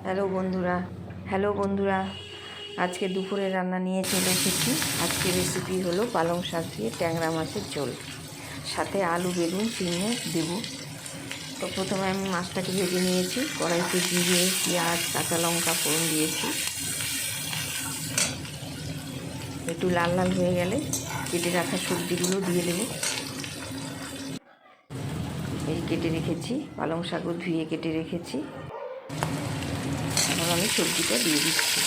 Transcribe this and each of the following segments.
Hello বন্ধুরা, আজকে দুপুরে রান্না নিয়ে চলে এসেছি। আজকে রেসিপি হলো পালং শাক দিয়ে ট্যাংরা মাছের ঝোল, সাথে আলু বেগুন চিড়ে দেব। তো প্রথমে আমি মাছটাকে ভেজে নিয়েছি। কড়াইতে জিরে পেঁয়াজ কাঁচা লঙ্কা ফোড়ন দিয়েছি। একটু লাল লাল হয়ে গেলে কেটে রাখা সবজিগুলো দিয়ে দেব। এই কেটে রেখেছি পালং শাকও ধুয়ে কেটে রেখেছি। এখন আমি সবজিটা দিয়ে দিচ্ছি।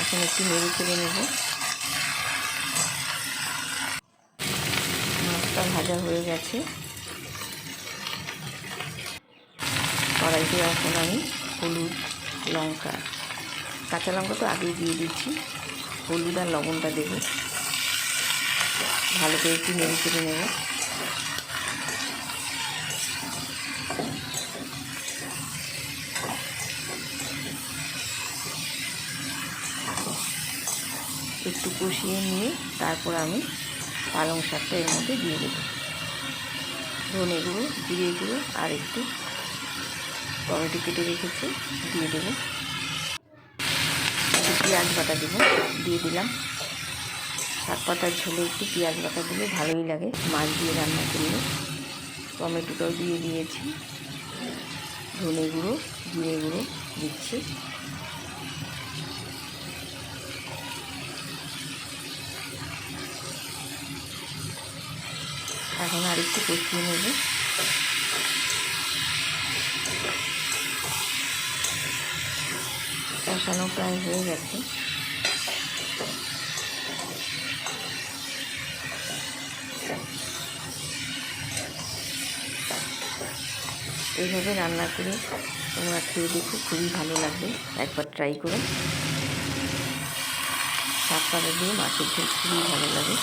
এখন একটু নেড়ে চেড়ে নেব। মাছটা ভাজা হয়ে গেছে। কড়াইতে এখন আমি হলুদ লঙ্কা কাঁচা লঙ্কা তো আগেই দিয়ে দিচ্ছি, হলুদ আর লবণটা দেবো। ভালো করে একটু নেড়ে চেড়ে নেব। একটু কষিয়ে নিয়ে তারপর আমি পালং শাকটা এর মধ্যে দিয়ে দেবো। ধনে গুঁড়ো জিরে গুঁড়ো আর একটু টমেটো কেটে রেখেছি দিয়ে দেবো। একটু পেঁয়াজ বাটা দেবো, দিয়ে দিলাম। শাক পাতার ঝোলে একটু পেঁয়াজ বাটা দিলে ভালোই লাগে মাছ দিয়ে রান্না করলে। টমেটোটাও দিয়ে দিয়েছি। ধনে গুঁড়ো জিরে গুঁড়ো দিচ্ছি। এখন আর একটু কষিয়ে নেব। কষানো প্রায় হয়ে গেছে। এইভাবে রান্না করে তোমরা খেয়ে দেখো, খুবই ভালো লাগবে। একবার ট্রাই করো। শাক পাতা দিয়ে মাছের ঝোল খুবই ভালো লাগে।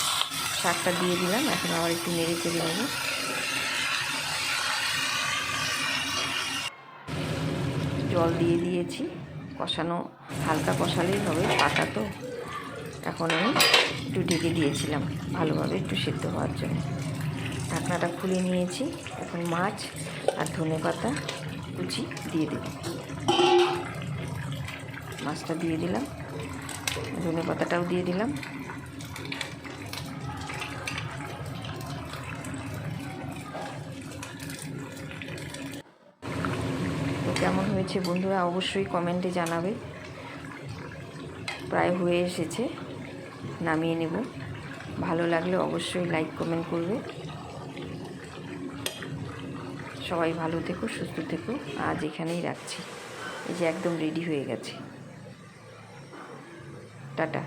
শাকটা দিয়ে দিলাম। এখন আবার একটু নেড়ে চেড়ে নেব। জল দিয়ে দিয়েছি। কষানো হালকা কষালেই হবে, পাতা তো। এখন আমি একটু ঢেকে দিয়েছিলাম ভালোভাবে একটু সেদ্ধ হওয়ার জন্য। ঢাকনাটা খুলে নিয়েছি। এখন মাছ আর ধনেপাতা কুচি দিয়ে দেব। মাছটা দিয়ে দিলাম, ধনেপাতাটাও দিয়ে দিলাম। তো কেমন হয়েছে বন্ধুরা অবশ্যই কমেন্টে জানাবে। প্রায় হয়ে এসেছে, নামিয়ে নেব। ভালো লাগলে অবশ্যই লাইক কমেন্ট করবে। সবাই ভালো থেকো, সুস্থ থেকো। আজ এখানেই রাখছি। এই যে একদম রেডি হয়ে গেছে। টাটা।